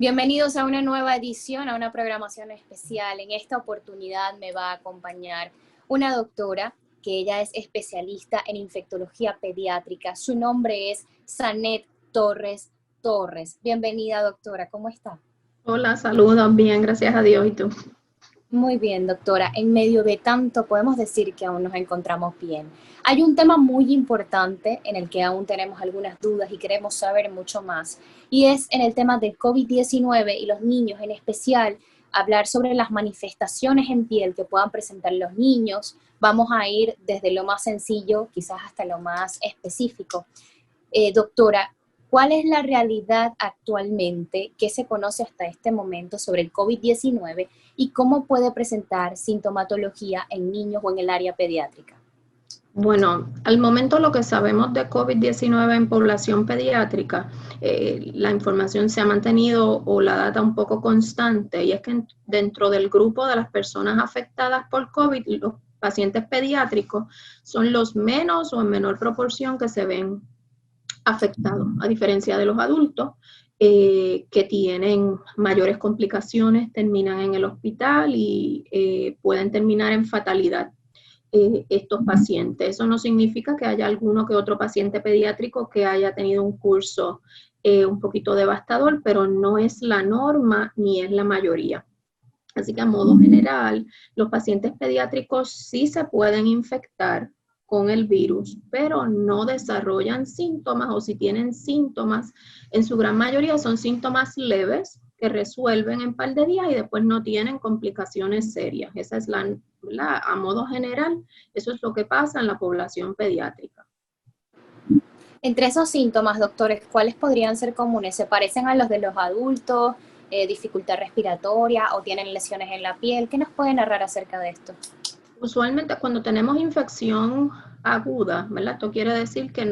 Bienvenidos a una nueva edición, a una programación especial. En esta oportunidad me va a acompañar una doctora que ella es especialista en infectología pediátrica. Su nombre es Zanet Torres Torres. Bienvenida, doctora. ¿Cómo está? Hola, saludos. Bien, gracias a Dios. ¿Y tú? Muy bien, doctora. En medio de tanto podemos decir que aún nos encontramos bien. Hay un tema muy importante en el que aún tenemos algunas dudas y queremos saber mucho más, y es en el tema del COVID-19 y los niños, en especial hablar sobre las manifestaciones en piel que puedan presentar los niños. Vamos a ir desde lo más sencillo, quizás hasta lo más específico. Doctora, ¿cuál es la realidad actualmente que se conoce hasta este momento sobre el COVID-19 y cómo puede presentar sintomatología en niños o en el área pediátrica? Bueno, al momento lo que sabemos de COVID-19 en población pediátrica, la información se ha mantenido o la data un poco constante, y es que dentro del grupo de las personas afectadas por COVID, los pacientes pediátricos son los menos o en menor proporción que se ven afectados, a diferencia de los adultos que tienen mayores complicaciones, terminan en el hospital y pueden terminar en fatalidad estos pacientes. Eso no significa que haya alguno que otro paciente pediátrico que haya tenido un curso un poquito devastador, pero no es la norma ni es la mayoría. Así que a modo general, los pacientes pediátricos sí se pueden infectar con el virus, pero no desarrollan síntomas, o si tienen síntomas, en su gran mayoría son síntomas leves que resuelven en un par de días y después no tienen complicaciones serias. Esa es a modo general, eso es lo que pasa en la población pediátrica. Entre esos síntomas, doctores, ¿cuáles podrían ser comunes? ¿Se parecen a los de los adultos? ¿Dificultad respiratoria o tienen lesiones en la piel? ¿Qué nos puede narrar acerca de esto? Usualmente cuando tenemos infección aguda, ¿verdad? Esto quiere decir que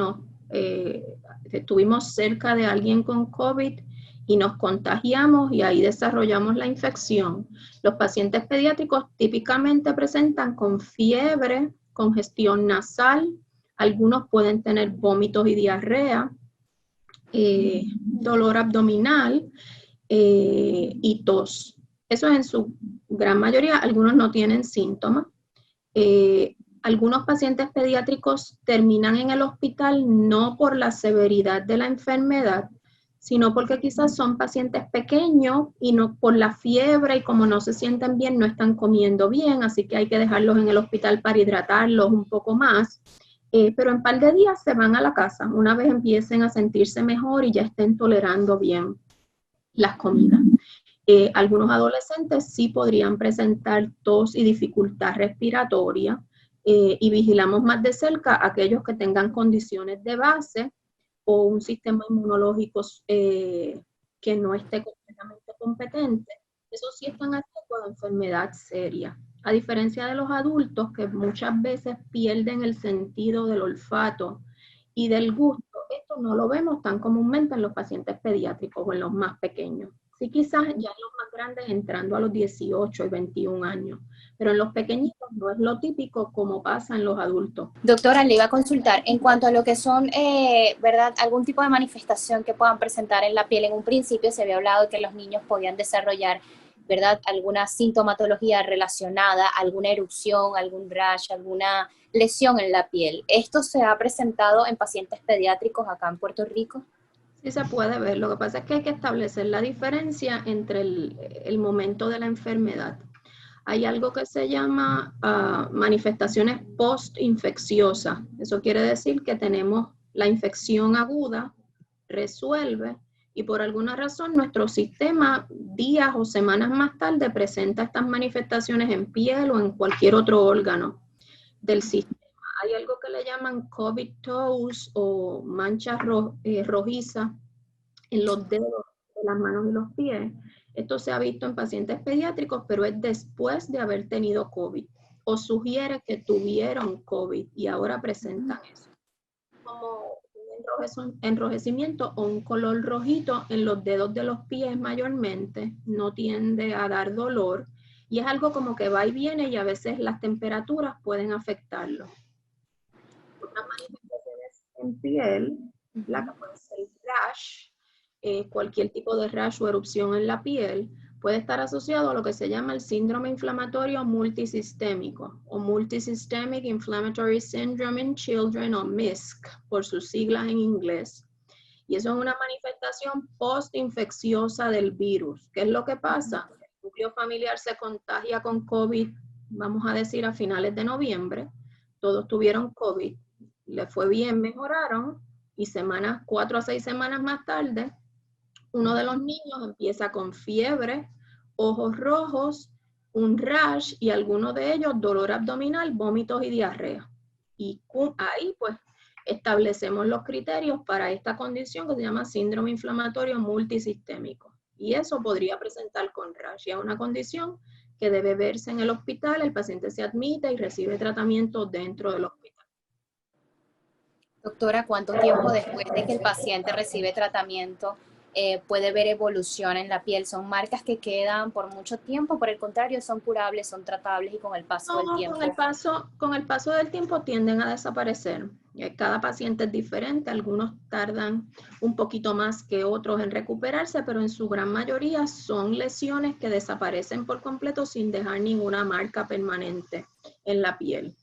estuvimos cerca de alguien con COVID y nos contagiamos y ahí desarrollamos la infección. Los pacientes pediátricos típicamente presentan con fiebre, congestión nasal, algunos pueden tener vómitos y diarrea, dolor abdominal y tos. Eso es en su gran mayoría. Algunos no tienen síntomas. Algunos pacientes pediátricos terminan en el hospital no por la severidad de la enfermedad, sino porque quizás son pacientes pequeños y no por la fiebre, y como no se sienten bien, no están comiendo bien, así que hay que dejarlos en el hospital para hidratarlos un poco más. Pero en un par de días se van a la casa, una vez empiecen a sentirse mejor y ya estén tolerando bien las comidas. Algunos adolescentes sí podrían presentar tos y dificultad respiratoria, y vigilamos más de cerca a aquellos que tengan condiciones de base o un sistema inmunológico que no esté completamente competente. Esos sí están a riesgo de enfermedad seria. A diferencia de los adultos, que muchas veces pierden el sentido del olfato y del gusto, esto no lo vemos tan comúnmente en los pacientes pediátricos o en los más pequeños. Sí, quizás ya en los más grandes entrando a los 18 y 21 años, pero en los pequeñitos no es lo típico como pasa en los adultos. Doctora, le iba a consultar en cuanto a lo que son, ¿verdad?, algún tipo de manifestación que puedan presentar en la piel. En un principio se había hablado de que los niños podían desarrollar, ¿verdad?, alguna sintomatología relacionada, alguna erupción, algún rash, alguna lesión en la piel. ¿Esto se ha presentado en pacientes pediátricos acá en Puerto Rico? Sí se puede ver. Lo que pasa es que hay que establecer la diferencia entre el momento de la enfermedad. Hay algo que se llama manifestaciones post-infecciosas. Eso quiere decir que tenemos la infección aguda, resuelve, y por alguna razón nuestro sistema días o semanas más tarde presenta estas manifestaciones en piel o en cualquier otro órgano del sistema. hay algo que le llaman COVID toes o manchas rojizas en los dedos de las manos y los pies. Esto se ha visto en pacientes pediátricos, pero es después de haber tenido COVID o sugiere que tuvieron COVID y ahora presentan eso. Como un enrojecimiento o un color rojito en los dedos de los pies mayormente, no tiende a dar dolor y es algo como que va y viene y a veces las temperaturas pueden afectarlo. Otras manifestaciones en piel, la que puede ser rash, cualquier tipo de rash o erupción en la piel, puede estar asociado a lo que se llama el síndrome inflamatorio multisistémico o Multisystemic Inflammatory Syndrome in Children o MISC, por sus siglas en inglés. Y eso es una manifestación postinfecciosa del virus. ¿Qué es lo que pasa? El núcleo familiar se contagia con COVID, vamos a decir, a finales de noviembre. Todos tuvieron COVID, le fue bien, mejoraron, y 4 a 6 semanas más tarde, uno de los niños empieza con fiebre, ojos rojos, un rash y algunos de ellos dolor abdominal, vómitos y diarrea. Y ahí pues establecemos los criterios para esta condición que se llama síndrome inflamatorio multisistémico. Y eso podría presentar con rash. Y es una condición que debe verse en el hospital, el paciente se admite y recibe tratamiento dentro del hospital. Doctora, ¿cuánto tiempo después de que el paciente recibe tratamiento puede ver evolución en la piel? ¿Son marcas que quedan por mucho tiempo? Por el contrario, ¿son curables, son tratables y con el paso del tiempo? Con el paso del tiempo tienden a desaparecer. Cada paciente es diferente, algunos tardan un poquito más que otros en recuperarse, pero en su gran mayoría son lesiones que desaparecen por completo sin dejar ninguna marca permanente en la piel.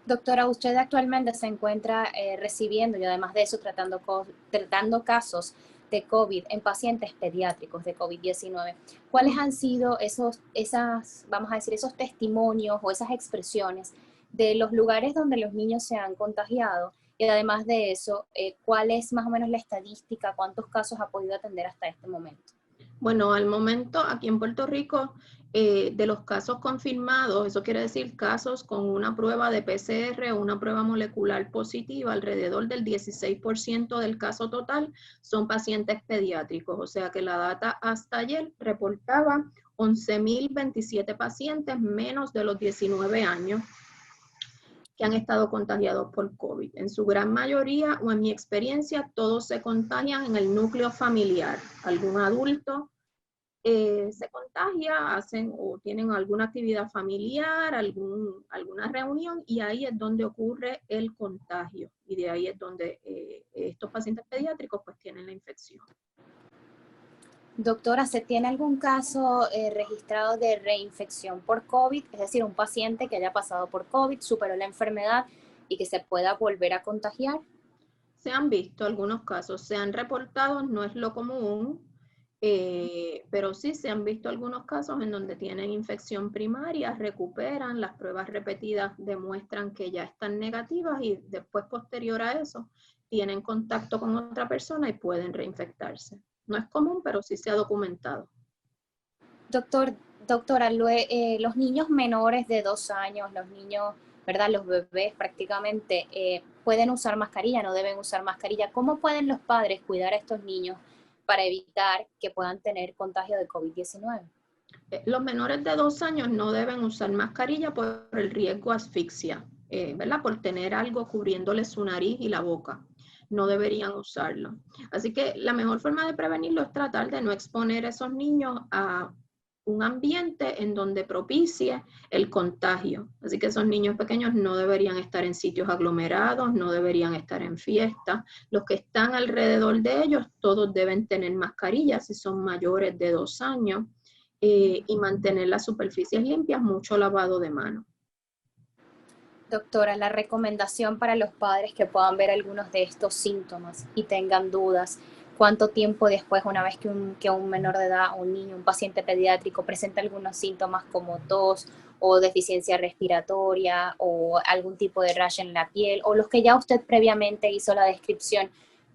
Doctora, usted actualmente se encuentra recibiendo y además de eso tratando casos de COVID en pacientes pediátricos de COVID-19. ¿Cuáles han sido esos testimonios o esas expresiones de los lugares donde los niños se han contagiado? Y además de eso, ¿cuál es más o menos la estadística? ¿Cuántos casos ha podido atender hasta este momento? Bueno, al momento aquí en Puerto Rico, de los casos confirmados, eso quiere decir casos con una prueba de PCR o una prueba molecular positiva, alrededor del 16% del caso total son pacientes pediátricos. O sea que la data hasta ayer reportaba 11.027 pacientes menos de los 19 años que han estado contagiados por COVID. En su gran mayoría, o en mi experiencia, todos se contagian en el núcleo familiar. Algún adulto se contagia, hacen o tienen alguna actividad familiar, alguna reunión, y ahí es donde ocurre el contagio. Y de ahí es donde estos pacientes pediátricos pues tienen la infección. Doctora, ¿se tiene algún caso registrado de reinfección por COVID? Es decir, un paciente que haya pasado por COVID, superó la enfermedad y que se pueda volver a contagiar. Se han visto algunos casos, se han reportado, no es lo común, pero sí se han visto algunos casos en donde tienen infección primaria, recuperan, las pruebas repetidas demuestran que ya están negativas y después, posterior a eso, tienen contacto con otra persona y pueden reinfectarse. No es común, pero sí se ha documentado. Doctora, los niños menores de 2 años, los niños, ¿verdad? Los bebés prácticamente pueden usar mascarilla, no deben usar mascarilla. ¿Cómo pueden los padres cuidar a estos niños para evitar que puedan tener contagio de COVID-19? Los menores de 2 años no deben usar mascarilla por el riesgo a asfixia, ¿verdad? Por tener algo cubriéndole su nariz y la boca. No deberían usarlo. Así que la mejor forma de prevenirlo es tratar de no exponer a esos niños a un ambiente en donde propicie el contagio. Así que esos niños pequeños no deberían estar en sitios aglomerados, no deberían estar en fiestas. Los que están alrededor de ellos, todos deben tener mascarillas si son mayores de 2 años. Y mantener las superficies limpias, mucho lavado de manos. Doctora, la recomendación para los padres que puedan ver algunos de estos síntomas y tengan dudas, ¿cuánto tiempo después, una vez que un menor de edad, un niño, un paciente pediátrico presenta algunos síntomas como tos o deficiencia respiratoria o algún tipo de rash en la piel o los que ya usted previamente hizo la descripción,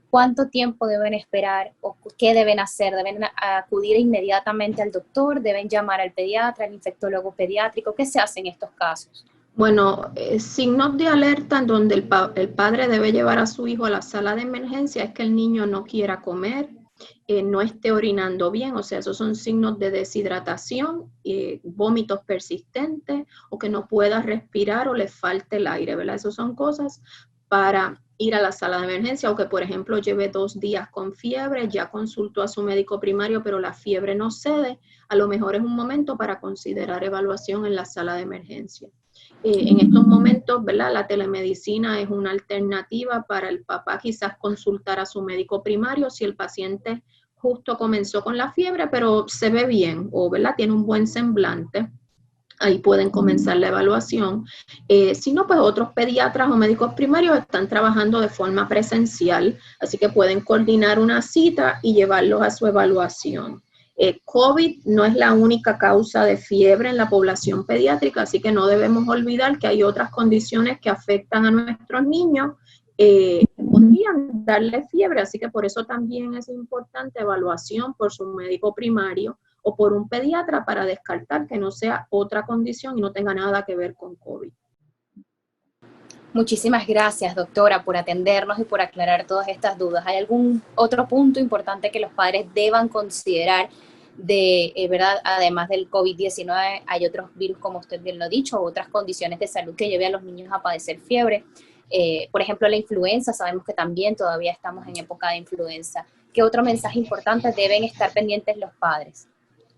cuánto tiempo deben esperar o qué deben hacer? ¿Deben acudir inmediatamente al doctor? ¿Deben llamar al pediatra, al infectólogo pediátrico? ¿Qué se hace en estos casos? Bueno, signos de alerta en donde el padre debe llevar a su hijo a la sala de emergencia es que el niño no quiera comer, no esté orinando bien, o sea, esos son signos de deshidratación, vómitos persistentes o que no pueda respirar o le falte el aire, ¿verdad? Esas son cosas para ir a la sala de emergencia o que, por ejemplo, lleve 2 días con fiebre, ya consultó a su médico primario, pero la fiebre no cede, a lo mejor es un momento para considerar evaluación en la sala de emergencia. En estos momentos, ¿verdad? La telemedicina es una alternativa para el papá quizás consultar a su médico primario si el paciente justo comenzó con la fiebre, pero se ve bien o, ¿verdad? Tiene un buen semblante. Ahí pueden comenzar la evaluación. Si no, pues otros pediatras o médicos primarios están trabajando de forma presencial, así que pueden coordinar una cita y llevarlos a su evaluación. COVID no es la única causa de fiebre en la población pediátrica, así que no debemos olvidar que hay otras condiciones que afectan a nuestros niños que podrían darle fiebre, así que por eso también es importante evaluación por su médico primario o por un pediatra para descartar que no sea otra condición y no tenga nada que ver con COVID. Muchísimas gracias, doctora, por atendernos y por aclarar todas estas dudas. ¿Hay algún otro punto importante que los padres deban considerar verdad, además del COVID-19, hay otros virus, como usted bien lo ha dicho, o otras condiciones de salud que lleven a los niños a padecer fiebre? Por ejemplo, la influenza, sabemos que también todavía estamos en época de influenza. ¿Qué otro mensaje importante deben estar pendientes los padres?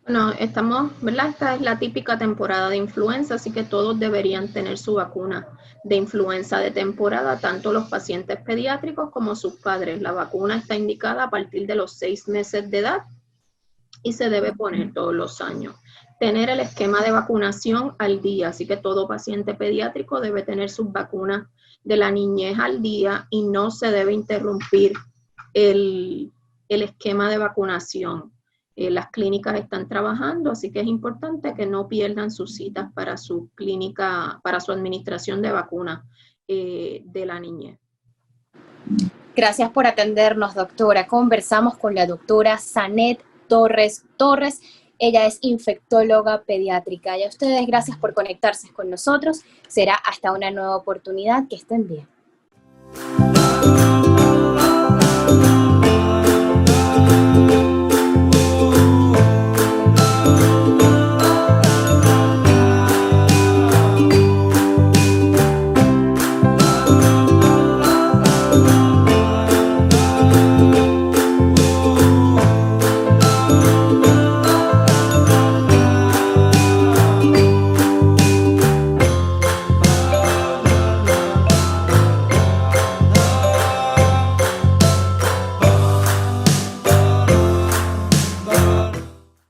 Bueno, estamos, ¿verdad? Esta es la típica temporada de influenza, así que todos deberían tener su vacuna de influenza de temporada, tanto los pacientes pediátricos como sus padres. La vacuna está indicada a partir de los 6 meses de edad y se debe poner todos los años. Tener el esquema de vacunación al día, así que todo paciente pediátrico debe tener sus vacunas de la niñez al día y no se debe interrumpir el esquema de vacunación. Las clínicas están trabajando, así que es importante que no pierdan sus citas para su clínica, para su administración de vacunas de la niñez. Gracias por atendernos, doctora. Conversamos con la doctora Zanet Torres. Ella es infectóloga pediátrica. Y a ustedes, gracias por conectarse con nosotros. Será hasta una nueva oportunidad. Que estén bien.